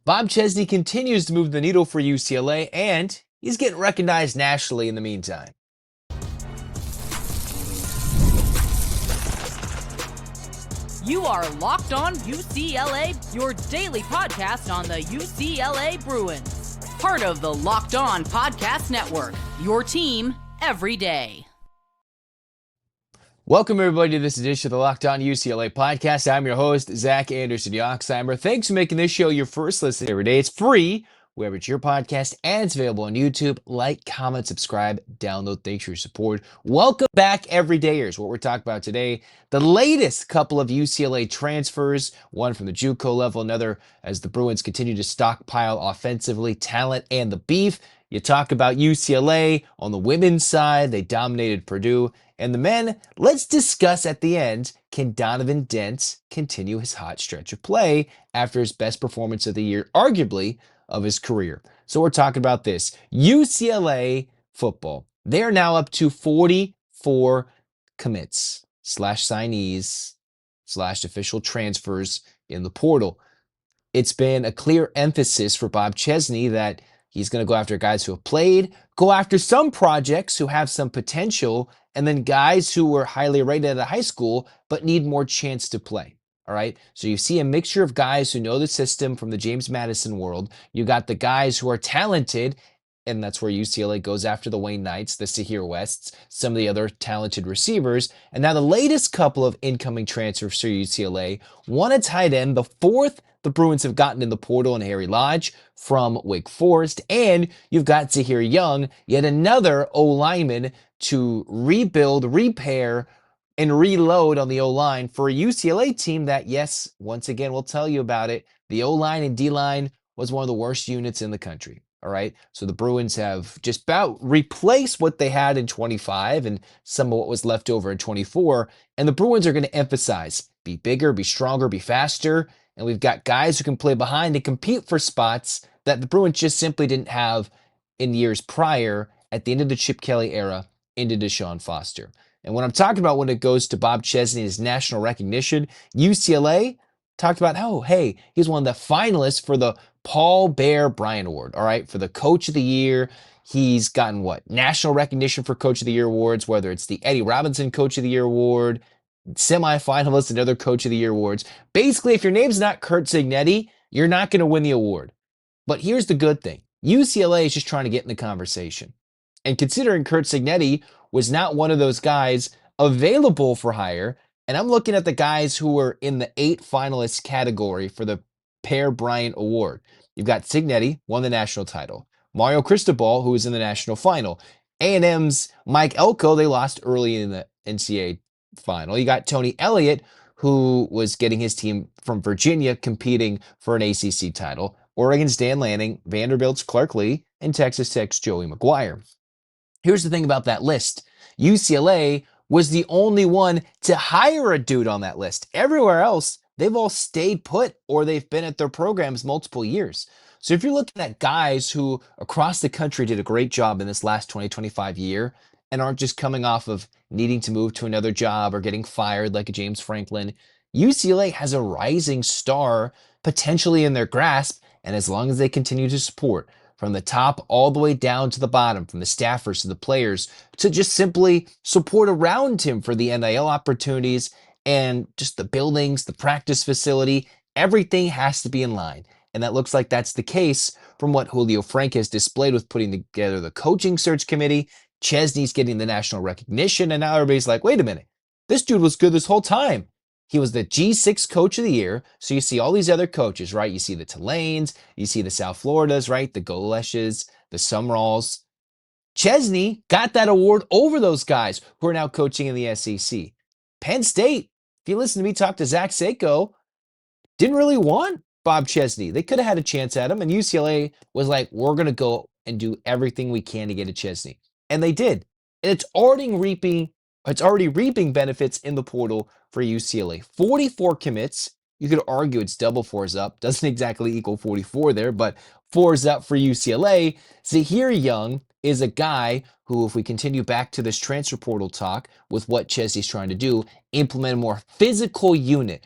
Bob Chesney continues to move the needle for UCLA, and he's getting recognized nationally in the meantime. You are Locked On UCLA, your daily podcast on the UCLA Bruins. Part of the Locked On Podcast Network, your team every day. Welcome, everybody, to this edition of the Locked On UCLA podcast. I'm your host, Zach Anderson-Yoxsimer. Thanks for making this show your first listen every day. It's free wherever it's your podcast, and it's available on YouTube. Like, comment, subscribe, download. Thanks for your support. Welcome back, everydayers. What we're talking about today, the latest couple of UCLA transfers, one from the JUCO level, another as the Bruins continue to stockpile offensively, talent, and the beef. You talk about UCLA on the women's side. They dominated Purdue. And the men, let's discuss at the end, can Donovan Dent continue his hot stretch of play after his best performance of the year, arguably, of his career? So we're talking about this. UCLA football. They are now up to 44 commits / signees / official transfers in the portal. It's been a clear emphasis for Bob Chesney that he's going to go after guys who have played, go after some projects who have some potential, and then guys who were highly rated at high school but need more chance to play. All right. So you see a mixture of guys who know the system from the James Madison world. You got the guys who are talented, and that's where UCLA goes after the Wayne Knights, the Sahir Wests, some of the other talented receivers. And now the latest couple of incoming transfers for UCLA, one a tight end, the fourth the Bruins have gotten in the portal, in Harry Lodge from Wake Forest, and you've got Zahir Young, yet another O-lineman to rebuild, repair, and reload on the O-line for a UCLA team that, yes, once again, we'll tell you about it. The O-line and D-line was one of the worst units in the country. All right. So the Bruins have just about replaced what they had in 25 and some of what was left over in 24. And the Bruins are going to emphasize be bigger, be stronger, be faster. And we've got guys who can play behind and compete for spots that the Bruins just simply didn't have in years prior at the end of the Chip Kelly era into Deshaun Foster. And what I'm talking about when it goes to Bob Chesney and his national recognition, UCLA talked about, oh, hey, he's one of the finalists for the Paul Bear Bryant Award, all right, for the Coach of the Year. He's gotten what? National recognition for Coach of the Year awards, whether it's the Eddie Robinson Coach of the Year award, semifinalists and other Coach of the Year awards. Basically, if your name's not Curt Cignetti, you're not going to win the award. But here's the good thing. UCLA is just trying to get in the conversation. And considering Curt Cignetti was not one of those guys available for hire, and I'm looking at the guys who were in the 8 finalists category for the Pear Bryant Award. You've got Cignetti, won the national title. Mario Cristobal, who was in the national final. A&M's Mike Elko, they lost early in the NCAA final. You got Tony Elliott, who was getting his team from Virginia competing for an ACC title. Oregon's Dan Lanning, Vanderbilt's Clark Lee, and Texas Tech's Joey McGuire. Here's the thing about that list. UCLA was the only one to hire a dude on that list. Everywhere else, they've all stayed put or they've been at their programs multiple years. So if you're looking at guys who across the country did a great job in this last 2025 year and aren't just coming off of needing to move to another job or getting fired like a James Franklin, UCLA has a rising star potentially in their grasp, and as long as they continue to support from the top all the way down to the bottom, from the staffers to the players, to just simply support around him for the NIL opportunities and just the buildings, the practice facility, everything has to be in line. And that looks like that's the case from what Julio Frank has displayed with putting together the coaching search committee. Chesney's getting the national recognition, and now everybody's like, wait a minute, this dude was good this whole time. He was the G6 Coach of the Year. So you see all these other coaches, right? You see the Tulanes, you see the South Floridas, right? The Goleshes, the Sumralls. Chesney got that award over those guys who are now coaching in the SEC. Penn State, if you listen to me talk to Zach Sako, didn't really want Bob Chesney. They could have had a chance at him, and UCLA was like, we're going to go and do everything we can to get a Chesney. And they did. And it's already reaping benefits in the portal for UCLA. 44 commits. You could argue it's double fours up. Doesn't exactly equal 44 there, but fours up for UCLA. Zahir Young is a guy who, if we continue back to this transfer portal talk with what Chesney's trying to do, implement a more physical unit.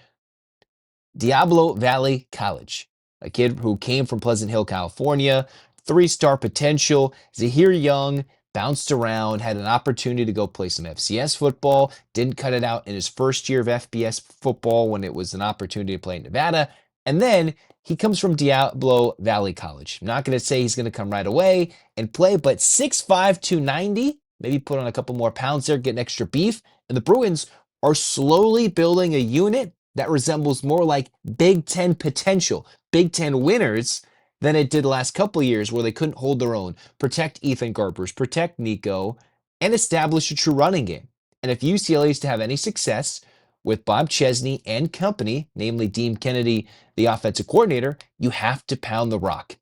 Diablo Valley College. a kid who came from Pleasant Hill, California, three-star potential. Zahir Young bounced around, had an opportunity to go play some FCS football, didn't cut it out in his first year of FBS football when it was an opportunity to play in Nevada. And then he comes from Diablo Valley College. I'm not going to say he's going to come right away and play, but 6'5", 290, maybe put on a couple more pounds there, get an extra beef. And the Bruins are slowly building a unit that resembles more like Big Ten potential, Big Ten winners than it did the last couple of years where they couldn't hold their own, protect Ethan Garbers, protect Nico, and establish a true running game. And if UCLA is to have any success with Bob Chesney and company, namely Dean Kennedy, the offensive coordinator, you have to pound the rock.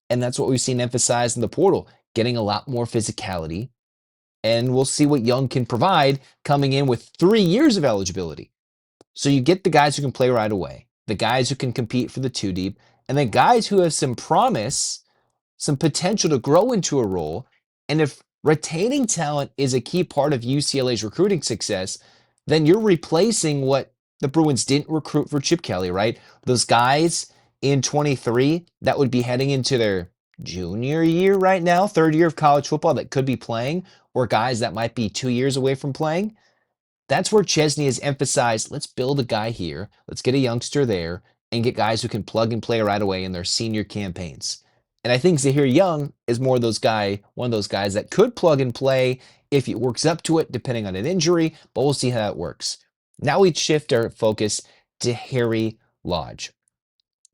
And that's what we've seen emphasized in the portal, getting a lot more physicality. And we'll see what Young can provide coming in with 3 years of eligibility. So you get the guys who can play right away, the guys who can compete for the two deep, and then guys who have some promise, some potential to grow into a role. And if retaining talent is a key part of UCLA's recruiting success, then you're replacing what the Bruins didn't recruit for Chip Kelly, right? Those guys in 23 that would be heading into their junior year right now, third year of college football that could be playing, or guys that might be 2 years away from playing. That's where Chesney has emphasized, let's build a guy here, let's get a youngster there, and get guys who can plug and play right away in their senior campaigns. And I think Zahir Young is one of those guys that could plug and play if he works up to it, depending on an injury, but we'll see how that works. Now we shift our focus to Harry Lodge.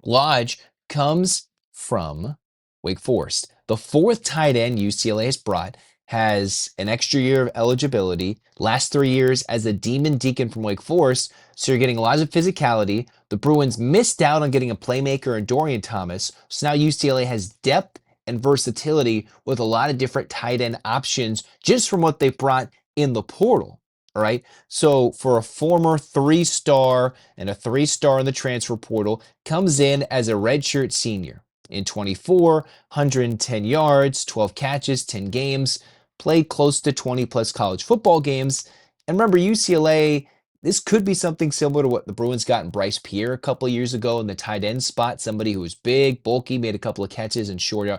Lodge comes from Wake Forest. The fourth tight end UCLA has brought has an extra year of eligibility, last 3 years as a Demon Deacon from Wake Forest, so you're getting a lot of physicality. The Bruins missed out on getting a playmaker in Dorian Thomas, so now UCLA has depth and versatility with a lot of different tight end options just from what they brought in the portal. All right, so for a former 3-star and a 3-star in the transfer portal, comes in as a redshirt senior. In 24, 110 yards, 12 catches, 10 games, played close to 20-plus college football games. And remember, UCLA, this could be something similar to what the Bruins got in Bryce Pierre a couple of years ago in the tight end spot, somebody who was big, bulky, made a couple of catches in short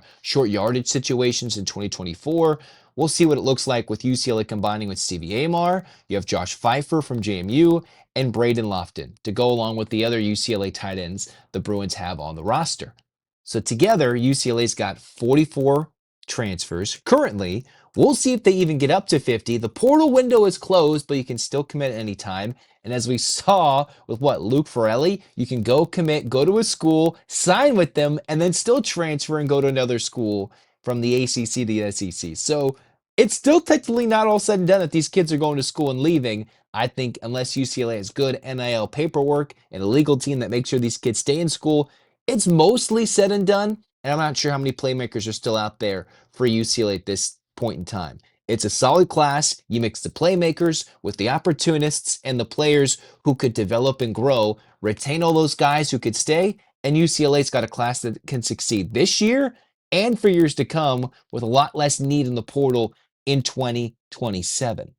yardage situations in 2024. We'll see what it looks like with UCLA combining with Stevie Amar. You have Josh Pfeiffer from JMU and Braden Lofton to go along with the other UCLA tight ends the Bruins have on the roster. So together, UCLA's got 44 transfers currently. We'll see if they even get up to 50. The portal window is closed, but you can still commit at any time. And as we saw with Luke Forelli, you can go commit, go to a school, sign with them, and then still transfer and go to another school from the ACC to the SEC. So it's still technically not all said and done that these kids are going to school and leaving. I think unless UCLA has good NIL paperwork and a legal team that makes sure these kids stay in school, it's mostly said and done, and I'm not sure how many playmakers are still out there for UCLA at this point in time. It's a solid class. You mix the playmakers with the opportunists and the players who could develop and grow, retain all those guys who could stay, and UCLA's got a class that can succeed this year and for years to come with a lot less need in the portal in 2027.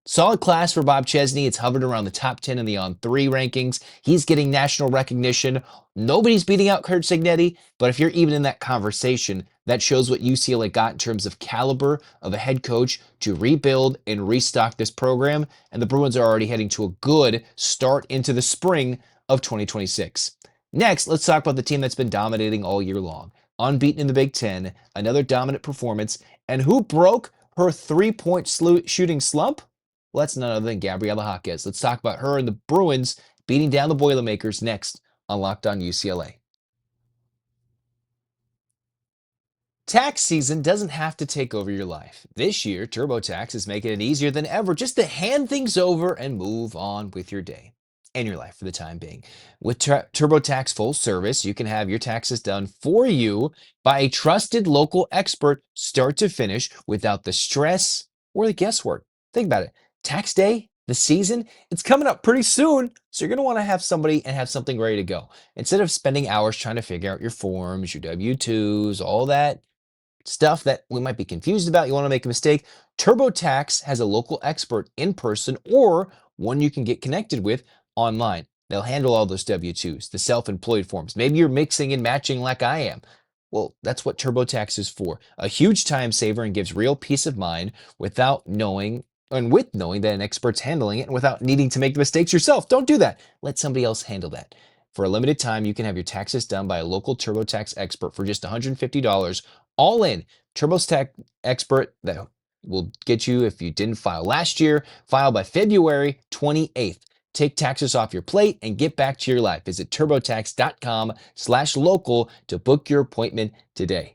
Solid class for Bob Chesney. It's hovered around the top 10 in the On3 rankings. He's getting national recognition. Nobody's beating out Kurt Cignetti, but if you're even in that conversation, that shows what UCLA got in terms of caliber of a head coach to rebuild and restock this program, and the Bruins are already heading to a good start into the spring of 2026. Next, let's talk about the team that's been dominating all year long. Unbeaten in the Big Ten, another dominant performance, and who broke her three-point shooting slump? Well, that's none other than Gabriela Jaquez. Let's talk about her and the Bruins beating down the Boilermakers next on Locked On UCLA. Tax season doesn't have to take over your life. This year, TurboTax is making it easier than ever just to hand things over and move on with your day and your life for the time being. With TurboTax Full Service, you can have your taxes done for you by a trusted local expert start to finish without the stress or the guesswork. Think about it. Tax day, the season, it's coming up pretty soon, so you're going to want to have somebody and have something ready to go. Instead of spending hours trying to figure out your forms, your W-2s, all that stuff that we might be confused about, you want to make a mistake, TurboTax has a local expert in person or one you can get connected with online. They'll handle all those W-2s, the self-employed forms. Maybe you're mixing and matching like I am. Well, that's what TurboTax is for. A huge time saver and gives real peace of mind without knowing and with knowing that an expert's handling it and without needing to make the mistakes yourself. Don't do that. Let somebody else handle that. For a limited time, you can have your taxes done by a local TurboTax expert for just $150 all in. TurboTax expert that will get you, if you didn't file last year, file by February 28th. Take taxes off your plate and get back to your life. Visit turbotax.com/local to book your appointment today.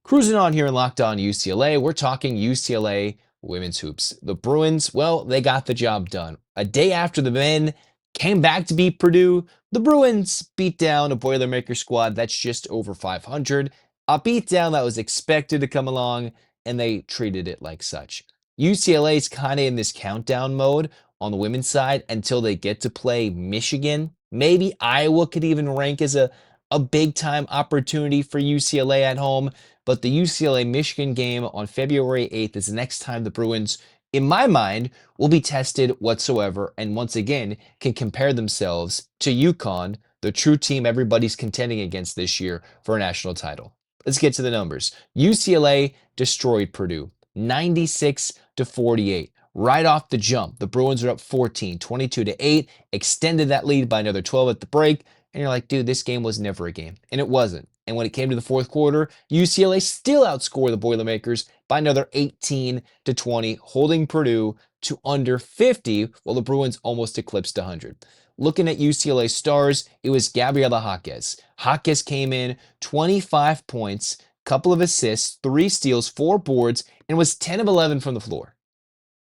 Cruising on here in Locked On UCLA, we're talking UCLA women's hoops. The Bruins, well, they got the job done. A day after the men came back to beat Purdue, the Bruins beat down a Boilermaker squad that's just over 500. A beatdown that was expected to come along, and they treated it like such. UCLA is kind of in this countdown mode on the women's side until they get to play Michigan. Maybe Iowa could even rank as a big time opportunity for UCLA at home. But the UCLA-Michigan game on February 8th is the next time the Bruins, in my mind, will be tested whatsoever and once again can compare themselves to UConn, the true team everybody's contending against this year for a national title. Let's get to the numbers. UCLA destroyed Purdue, 96-48. Right off the jump, the Bruins are up 14, 22-8, extended that lead by another 12 at the break, and you're like, dude, this game was never a game. And it wasn't. And when it came to the fourth quarter, UCLA still outscored the Boilermakers by another 18-20, holding Purdue to under 50, while the Bruins almost eclipsed 100. Looking at UCLA stars, it was Gabriela Jaquez. Jaquez came in 25 points, couple of assists, 3 steals, 4 boards, and was 10 of 11 from the floor.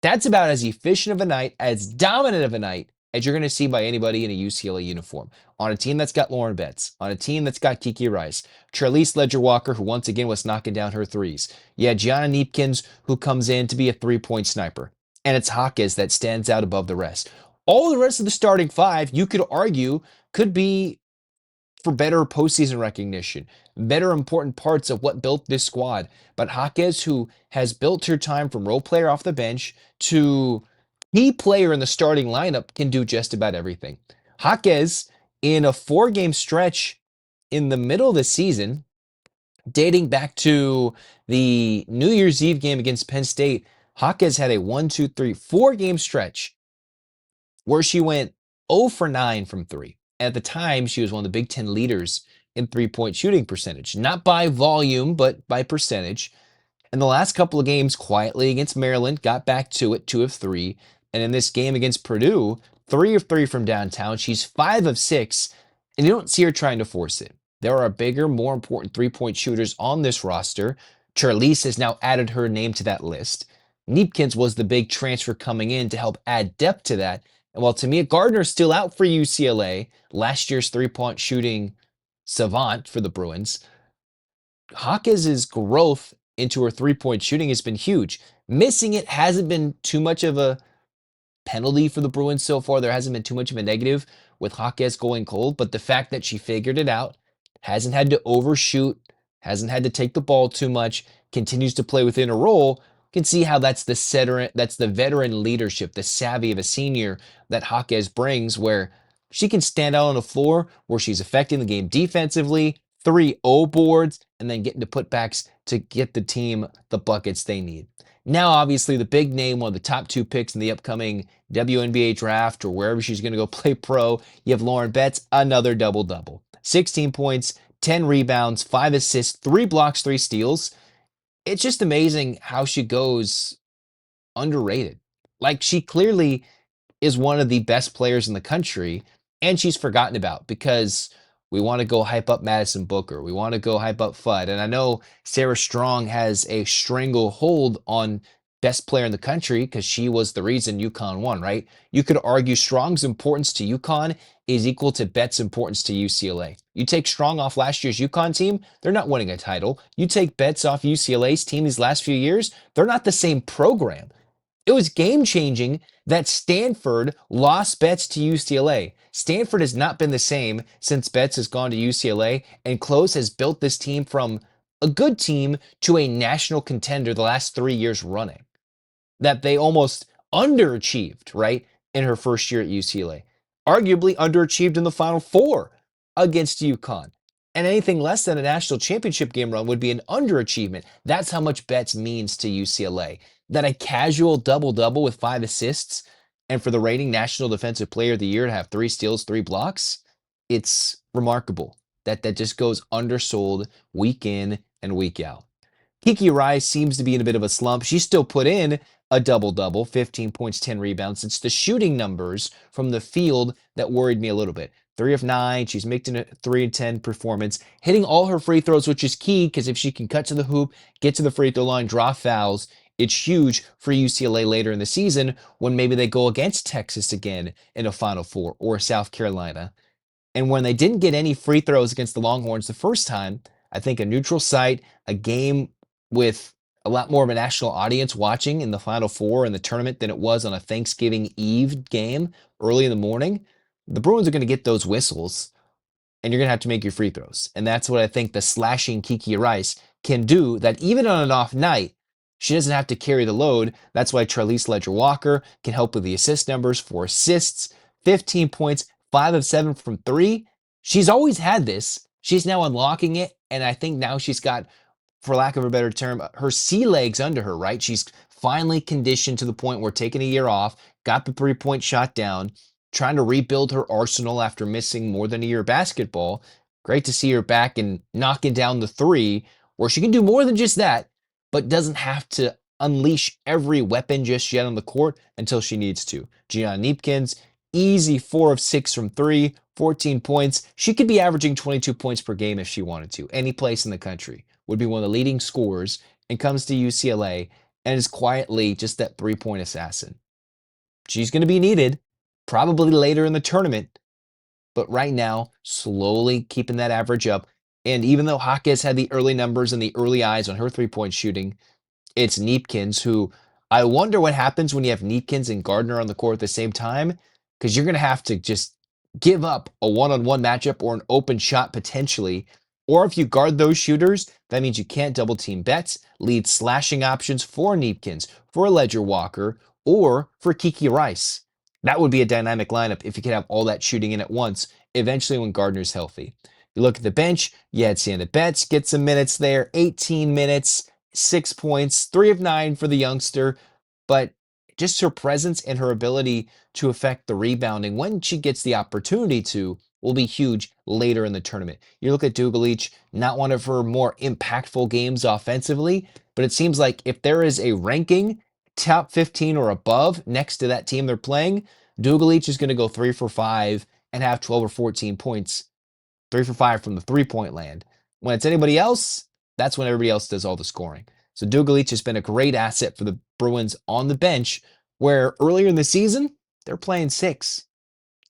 That's about as efficient of a night, as dominant of a night as you're going to see by anybody in a UCLA uniform. On a team that's got Lauren Betts, on a team that's got Kiki Rice, Charlize Ledger-Walker, who once again was knocking down her threes. You had Gianna Neepkins, who comes in to be a three-point sniper. And it's Jaquez that stands out above the rest. All the rest of the starting five, you could argue, could be for better postseason recognition, better important parts of what built this squad. But Jaquez, who has built her time from role player off the bench to key player in the starting lineup, can do just about everything. Jaquez, in a 4-game stretch in the middle of the season, dating back to the New Year's Eve game against Penn State, Jaquez had a 4-game stretch where she went 0 for 9 from 3. At the time, she was one of the Big Ten leaders in three-point shooting percentage, not by volume, but by percentage. And the last couple of games, quietly against Maryland, got back to it, 2 of 3. And in this game against Purdue, 3 of 3 from downtown. She's 5 of 6, and you don't see her trying to force it. There are bigger, more important three-point shooters on this roster. Charlize has now added her name to that list. Neepkins was the big transfer coming in to help add depth to that. And while Tamia Gardner's still out for UCLA, last year's three-point shooting savant for the Bruins, Jaquez's growth into her three-point shooting has been huge. Missing it hasn't been too much of a penalty for the Bruins so far. There hasn't been too much of a negative with Jaquez going cold, but the fact that she figured it out, hasn't had to overshoot, hasn't had to take the ball too much, continues to play within a role, can see how that's the veteran leadership, the savvy of a senior that Jaquez brings, where she can stand out on the floor where she's affecting the game defensively, 3-0 boards, and then getting to putbacks to get the team the buckets they need. Now, obviously, the big name, one of the top 2 picks in the upcoming WNBA draft or wherever she's going to go play pro, you have Lauren Betts, another double-double. 16 points, 10 rebounds, 5 assists, 3 blocks, 3 steals. It's just amazing how she goes underrated. Like, she clearly is one of the best players in the country, and she's forgotten about because we want to go hype up Madison Booker. We want to go hype up Fudd. And I know Sarah Strong has a stranglehold on best player in the country because she was the reason UConn won, right? You could argue Strong's importance to UConn is equal to Betts' importance to UCLA. You take Strong off last year's UConn team, they're not winning a title. You take Betts off UCLA's team these last few years, they're not the same program. It was game-changing that Stanford lost Betts to UCLA. Stanford has not been the same since Betts has gone to UCLA, and Close has built this team from a good team to a national contender the last 3 years running. That they almost underachieved, right, in her first year at UCLA. Arguably underachieved in the Final Four against UConn. And anything less than a national championship game run would be an underachievement. That's how much Betts means to UCLA. That a casual double-double with 5 assists and for the reigning National Defensive Player of the Year to have 3 steals, 3 blocks, it's remarkable. That just goes undersold week in and week out. Kiki Rice seems to be in a bit of a slump. She still put in a double-double, 15 points, 10 rebounds. It's the shooting numbers from the field that worried me a little bit. 3 of 9, she's making a 3 of 10 performance, hitting all her free throws, which is key because if she can cut to the hoop, get to the free throw line, draw fouls, it's huge for UCLA later in the season when maybe they go against Texas again in a Final Four or South Carolina. And when they didn't get any free throws against the Longhorns the first time, I think a neutral site, a game with a lot more of a national audience watching in the Final Four in the tournament than it was on a Thanksgiving Eve game early in the morning, the Bruins are going to get those whistles, and you're going to have to make your free throws. And that's what I think the slashing Kiki Rice can do, that even on an off night, she doesn't have to carry the load. That's why Charlize Ledger-Walker can help with the assist numbers, 4 assists, 15 points, 5 of 7 from 3. She's always had this. She's now unlocking it, and I think now she's got, for lack of a better term, her sea legs under her, right? She's finally conditioned to the point where taking a year off, got the 3-point shot down, trying to rebuild her arsenal after missing more than a year of basketball. Great to see her back and knocking down the 3, where she can do more than just that, but doesn't have to unleash every weapon just yet on the court until she needs to. Gianna Kneepkens, easy 4 of 6 from 3, 14 points. She could be averaging 22 points per game if she wanted to. Any place in the country would be one of the leading scorers and comes to UCLA and is quietly just that 3-point assassin. She's going to be needed probably later in the tournament, but right now, slowly keeping that average up. And even though Jaquez had the early numbers and the early eyes on her 3-point shooting, it's Kneepkens who, I wonder what happens when you have Kneepkens and Gardner on the court at the same time, because you're going to have to just give up a one-on-one matchup or an open shot potentially. Or if you guard those shooters, that means you can't double team Betts, lead slashing options for Kneepkens, for Ledger-Walker, or for Kiki Rice. That would be a dynamic lineup if you could have all that shooting in at once, eventually when Gardner's healthy. You look at the bench, you had Sanda Betts get some minutes there, 18 minutes, 6 points, 3 of 9 for the youngster, but just her presence and her ability to affect the rebounding when she gets the opportunity to will be huge later in the tournament. You look at Dugalich, not one of her more impactful games offensively, but it seems like if there is a ranking top 15 or above next to that team they're playing, Dugalich is going to go 3 for 5 and have 12 or 14 points, 3 for 5 from the 3-point land. When it's anybody else, that's when everybody else does all the scoring. So Dugalich has been a great asset for the Bruins on the bench, where earlier in the season, they're playing 6.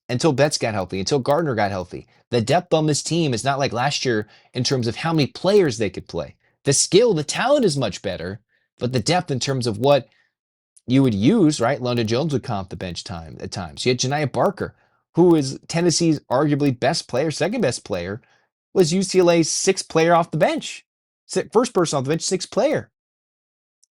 Until Betts got healthy, until Gardner got healthy. The depth on this team is not like last year in terms of how many players they could play. The skill, the talent is much better, but the depth in terms of what you would use, right? London Jones would comp the bench time at times. You had Janiah Barker, who is Tennessee's arguably best player, second best player, was UCLA's 6th player off the bench. First person off the bench, 6th player.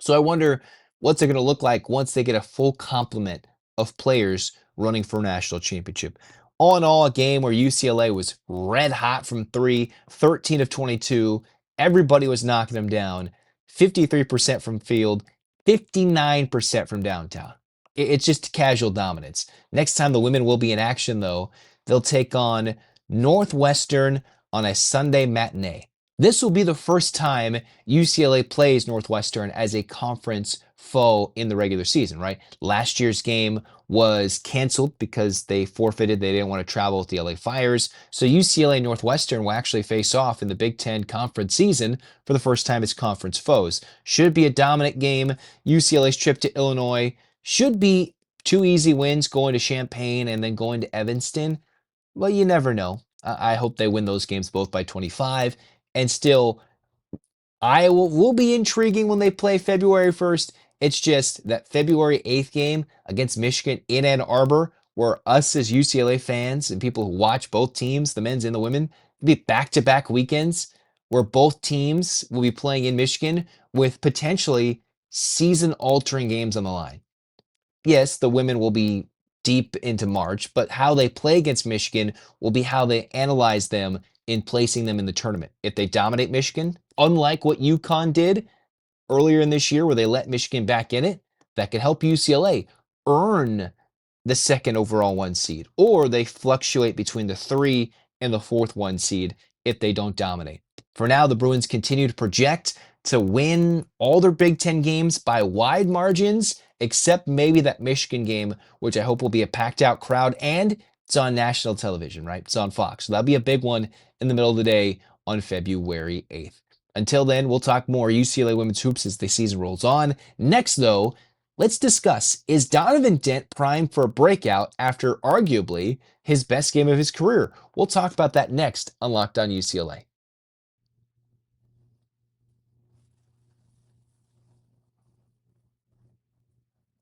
So I wonder what's it going to look like once they get a full complement of players running for a national championship. All in all, a game where UCLA was red hot from 3, 13 of 22. Everybody was knocking them down. 53% from field, 59% from downtown. It's just casual dominance. Next time the women will be in action, though, they'll take on Northwestern on a Sunday matinee. This will be the first time UCLA plays Northwestern as a conference foe in the regular season, right? Last year's game was canceled because they forfeited. They didn't want to travel with the LA Fires. So UCLA and Northwestern will actually face off in the Big Ten conference season for the first time as conference foes. Should be a dominant game. UCLA's trip to Illinois should be 2 easy wins going to Champaign and then going to Evanston. Well, you never know. I hope they win those games both by 25. And still, Iowa will be intriguing when they play February 1st. It's just that February 8th game against Michigan in Ann Arbor, where us as UCLA fans and people who watch both teams, the men's and the women, be back-to-back weekends where both teams will be playing in Michigan with potentially season-altering games on the line. yes, the women will be deep into March, but how they play against Michigan will be how they analyze them in placing them in the tournament. If they dominate Michigan, unlike what UConn did earlier in this year where they let Michigan back in it, that could help UCLA earn the second overall one seed, or they fluctuate between the three and the fourth one seed if they don't dominate. For now, the Bruins continue to project to win all their Big Ten games by wide margins, except maybe that Michigan game, which I hope will be a packed out crowd, and it's on national television, right? It's on Fox. So that'll be a big one in the middle of the day on February 8th. Until then, we'll talk more UCLA women's hoops as the season rolls on. Next, though, let's discuss, is Donovan Dent primed for a breakout after arguably his best game of his career? We'll talk about that next on Locked On UCLA.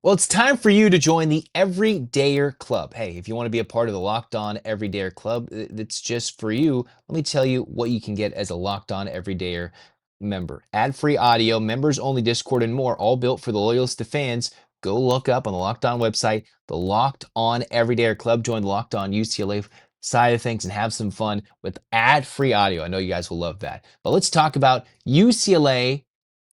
Well, it's time for you to join the Everydayer Club. Hey, if you want to be a part of the Locked On Everydayer Club, it's just for you. Let me tell you what you can get as a Locked On Everydayer member. Ad-free audio, members-only Discord, and more, all built for the loyalist to fans. Go look up on the Locked On website, the Locked On Everydayer Club. Join the Locked On UCLA side of things and have some fun with ad-free audio. I know you guys will love that. But let's talk about UCLA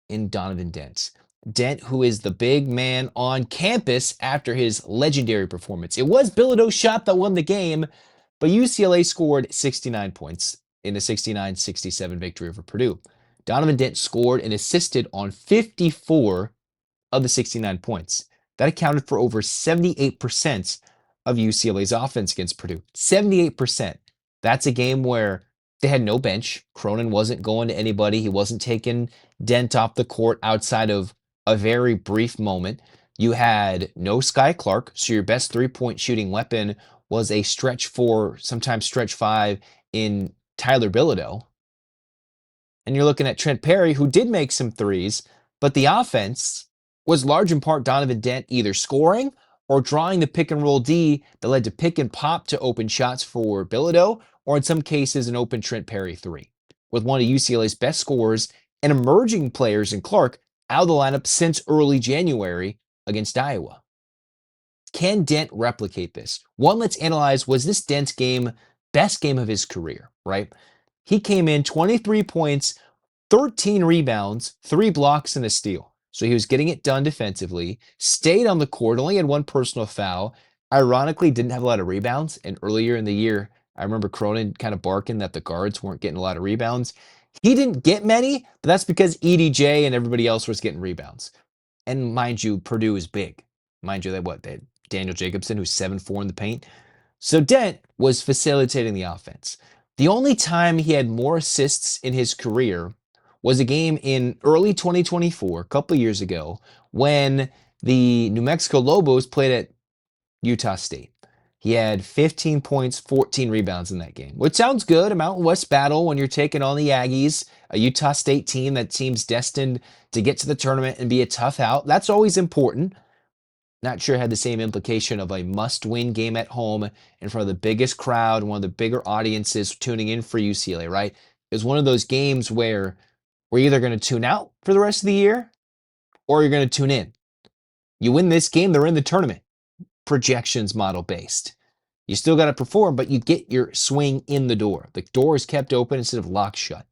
in Donovan Dent. Dent, who is the big man on campus after his legendary performance. It was Bilodeau's shot that won the game, but UCLA scored 69 points in a 69-67 victory over Purdue. Donovan Dent scored and assisted on 54 of the 69 points. That accounted for over 78% of UCLA's offense against Purdue. 78%. That's a game where they had no bench. Cronin wasn't going to anybody. He wasn't taking Dent off the court outside of a very brief moment. You had no Sky Clark, so your best three-point shooting weapon was a stretch four, sometimes stretch five in Tyler Bilodeau. And you're looking at Trent Perry, who did make some threes, but the offense was large in part Donovan Dent either scoring or drawing the pick and roll D that led to pick and pop to open shots for Bilodeau, or in some cases, an open Trent Perry three, with one of UCLA's best scorers and emerging players in Clark out of the lineup since early January against Iowa. Can Dent replicate this? One, let's analyze, was this Dent's game, best game of his career, right? He came in 23 points, 13 rebounds, 3 blocks, and a steal. So he was getting it done defensively, stayed on the court, only had one personal foul, ironically didn't have a lot of rebounds, and earlier in the year, I remember Cronin kind of barking that the guards weren't getting a lot of rebounds. He didn't get many, but that's because EDJ and everybody else was getting rebounds. And mind you, Purdue is big. Mind you, they had Daniel Jacobson, who's 7'4" in the paint. So Dent was facilitating the offense. The only time he had more assists in his career was a game in early 2024, a couple of years ago, when the New Mexico Lobos played at Utah State. He had 15 points, 14 rebounds in that game, which sounds good. A Mountain West battle when you're taking on the Aggies, a Utah State team that seems destined to get to the tournament and be a tough out. That's always important. Not sure it had the same implication of a must-win game at home in front of the biggest crowd, one of the bigger audiences tuning in for UCLA, right? It was one of those games where we're either going to tune out for the rest of the year or you're going to tune in. You win this game, they're in the tournament. Projections model based. You still got to perform, but you get your swing in the door. The door is kept open instead of locked shut.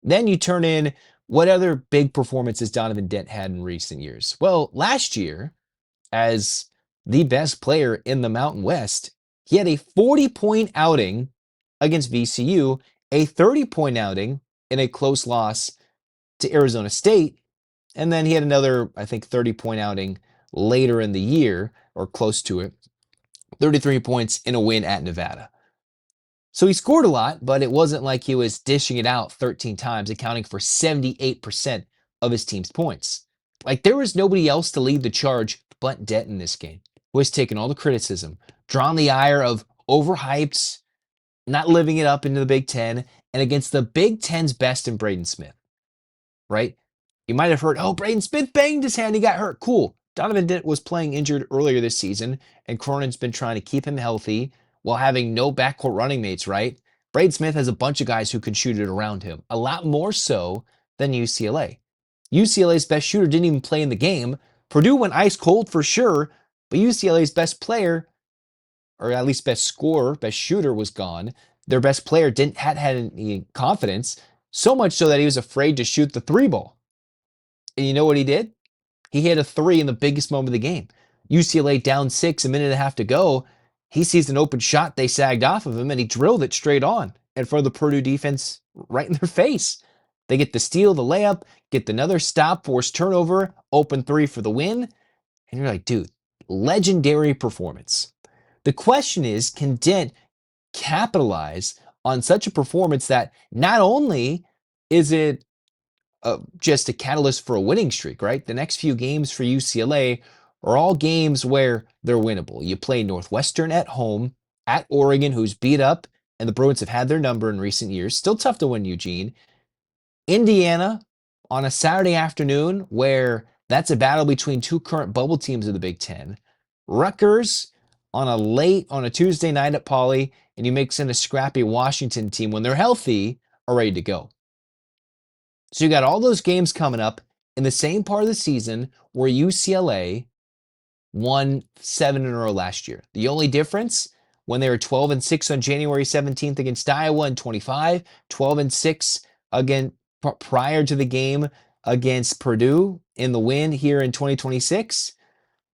Then you turn in what other big performances Donovan Dent had in recent years. Well, last year, as the best player in the Mountain West, he had a 40-point outing against VCU, a 30-point outing in a close loss to Arizona State, and then he had another, I think, 30-point outing later in the year, or close to it, 33 points in a win at Nevada. So he scored a lot, but it wasn't like he was dishing it out 13 times, accounting for 78% of his team's points. Like, there was nobody else to lead the charge but Dent in this game, who has taken all the criticism, drawn the ire of overhyped, not living it up into the Big Ten, and against the Big Ten's best in Braden Smith, right? You might have heard, oh, Braden Smith banged his hand, he got hurt. Cool. Donovan Dent was playing injured earlier this season, and Cronin's been trying to keep him healthy while having no backcourt running mates, right? Braden Smith has a bunch of guys who can shoot it around him, a lot more so than UCLA. UCLA's best shooter didn't even play in the game. Purdue went ice cold for sure, But UCLA's best player, or at least best scorer, best shooter, was gone. Their best player didn't had any confidence, so much so that he was afraid to shoot the three ball. And you know what he did? He hit a three in the biggest moment of the game. UCLA down 6, a minute and a half to go. He sees an open shot. They sagged off of him, and he drilled it straight on in front of the Purdue defense right in their face. They get the steal, the layup, get another stop, force turnover, open three for the win. And you're like, dude, legendary performance. The question is, can Dent capitalize on such a performance that not only is it just a catalyst for a winning streak, right? The next few games for UCLA are all games where they're winnable. You play Northwestern at home, at Oregon, who's beat up, and the Bruins have had their number in recent years. Still tough to win Eugene. Indiana on a Saturday afternoon, where that's a battle between two current bubble teams of the Big Ten. Rutgers on a Tuesday night at Pauley, and you mix in a scrappy Washington team when they're healthy, are ready to go. So you got all those games coming up in the same part of the season where UCLA won 7 in a row last year. The only difference, when they were 12-6 on January 17th against Iowa in 25, 12-6 again prior to the game against Purdue in the win here in 2026.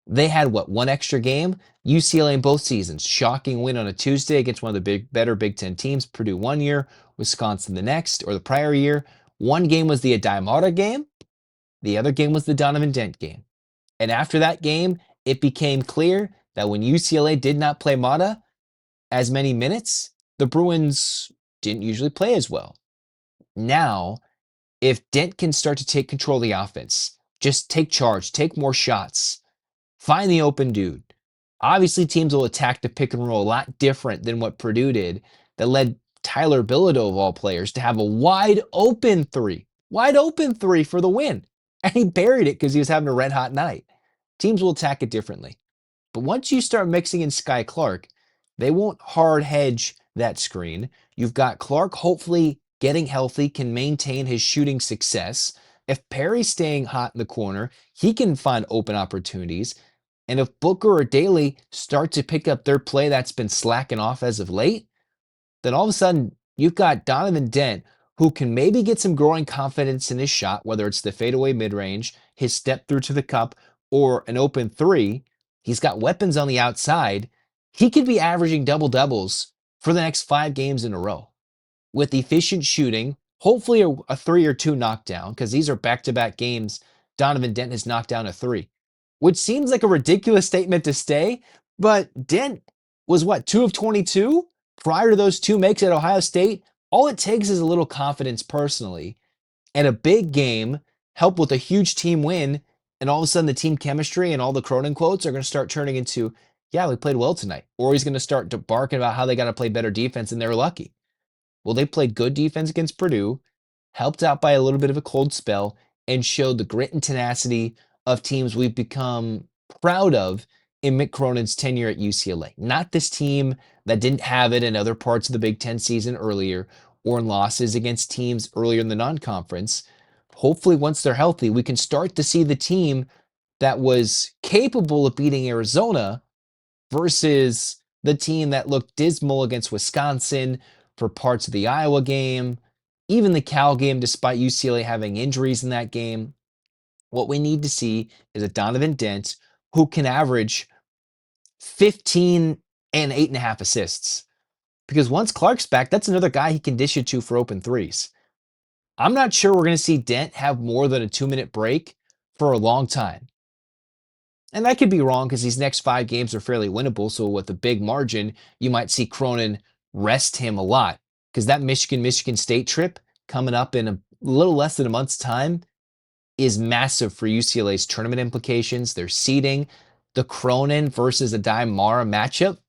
They had one extra game? UCLA in both seasons. Shocking win on a Tuesday against one of the better Big Ten teams. Purdue one year, Wisconsin the next, or the prior year. One game was the Adai game. The other game was the Donovan Dent game. And after that game, it became clear that when UCLA did not play Mata as many minutes, the Bruins didn't usually play as well. Now, if Dent can start to take control of the offense, just take charge, take more shots, find the open dude. Obviously, teams will attack the pick and roll a lot different than what Purdue did that led Tyler Bilodeau, of all players, to have a wide open three for the win. And he buried it because he was having a red hot night. Teams will attack it differently. But once you start mixing in Sky Clark, they won't hard hedge that screen. You've got Clark hopefully getting healthy, can maintain his shooting success. If Perry's staying hot in the corner, he can find open opportunities. And if Booker or Daly start to pick up their play that's been slacking off as of late, then all of a sudden you've got Donovan Dent, who can maybe get some growing confidence in his shot, whether it's the fadeaway mid-range, his step through to the cup, or an open three. He's got weapons on the outside. He could be averaging double-doubles for the next 5 games in a row with efficient shooting, hopefully a 3 or 2 knockdown, because these are back-to-back games Donovan Dent has knocked down a 3, which seems like a ridiculous statement to say, but Dent was 2 of 22? Prior to those 2 makes at Ohio State. All it takes is a little confidence personally and a big game help with a huge team win, and all of a sudden the team chemistry and all the Cronin quotes are going to start turning into, yeah, we played well tonight. Or he's going to start barking about how they got to play better defense and they're lucky. Well, they played good defense against Purdue, helped out by a little bit of a cold spell, and showed the grit and tenacity of teams we've become proud of in Mick Cronin's tenure at UCLA. Not this team that didn't have it in other parts of the Big Ten season earlier or in losses against teams earlier in the non-conference. Hopefully, once they're healthy, we can start to see the team that was capable of beating Arizona versus the team that looked dismal against Wisconsin for parts of the Iowa game, even the Cal game, despite UCLA having injuries in that game. What we need to see is a Donovan Dent who can average 15 and 8.5 assists. Because once Clark's back, that's another guy he can dish it to for open threes. I'm not sure we're going to see Dent have more than a 2-minute break for a long time. And I could be wrong because these next 5 games are fairly winnable. So with a big margin, you might see Cronin rest him a lot. Because that Michigan State trip coming up in a little less than a month's time is massive for UCLA's tournament implications, their seeding, the Cronin versus Adai Mara matchup,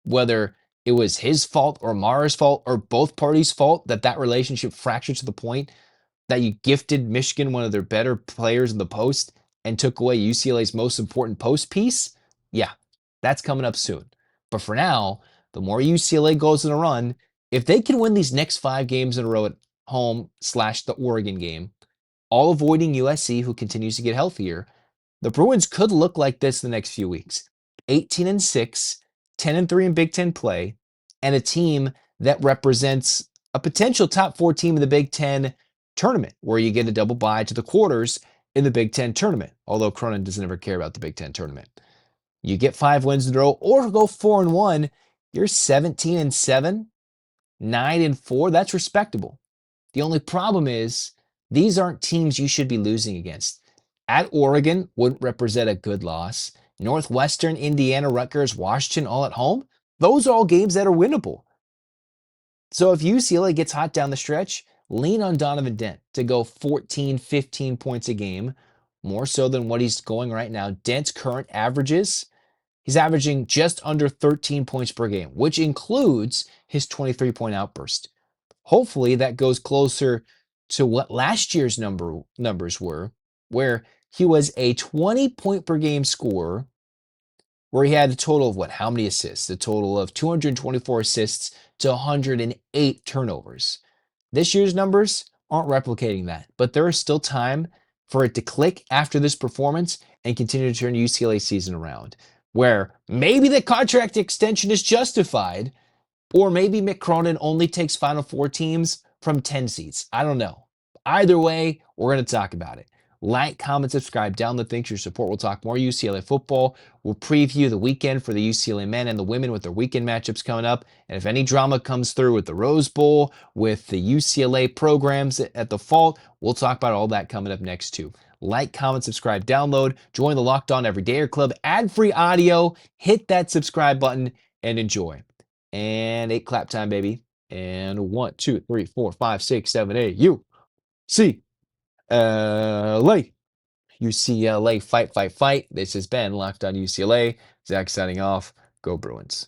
whether it was his fault or Mara's fault or both parties' fault that relationship fractured to the point that you gifted Michigan one of their better players in the post and took away UCLA's most important post piece. Yeah, that's coming up soon. But for now, the more UCLA goes in a run, if they can win these next 5 games in a row at home / the Oregon game, all avoiding USC, who continues to get healthier, the Bruins could look like this the next few weeks. 18-6, 10-3 in Big Ten play, and a team that represents a potential top 4 team in the Big Ten tournament, where you get a double bye to the quarters in the Big Ten tournament, although Cronin doesn't ever care about the Big Ten tournament. You get 5 wins in a row or go 4-1, you're 17-7, 9-4. That's respectable. The only problem is these aren't teams you should be losing against. At Oregon wouldn't represent a good loss. Northwestern, Indiana, Rutgers, Washington, all at home. Those are all games that are winnable. So if UCLA gets hot down the stretch, lean on Donovan Dent to go 14, 15 points a game, more so than what he's going right now. Dent's current averages, he's averaging just under 13 points per game, which includes his 23-point outburst. Hopefully that goes closer to what last year's numbers were, where he was a 20-point per game scorer, where he had a total of how many assists? A total of 224 assists to 108 turnovers. This year's numbers aren't replicating that, but there is still time for it to click after this performance and continue to turn UCLA season around, where maybe the contract extension is justified, or maybe Mick Cronin only takes Final Four teams from 10 seats. I don't know. Either way, we're going to talk about it. Like, comment, subscribe, download. Thanks for your support. We'll talk more UCLA football. We'll preview the weekend for the UCLA men and the women with their weekend matchups coming up. And if any drama comes through with the Rose Bowl, with the UCLA programs at the fall, we'll talk about all that coming up next too. Like, comment, subscribe, download. Join the Locked On Everydayer Club. Ad-free audio. Hit that subscribe button and enjoy. And 8 clap time, baby. And 1, 2, 3, 4, 5, 6, 7, 8. UCLA. UCLA, fight, fight, fight. This has been Locked On UCLA. Zach signing off. Go Bruins.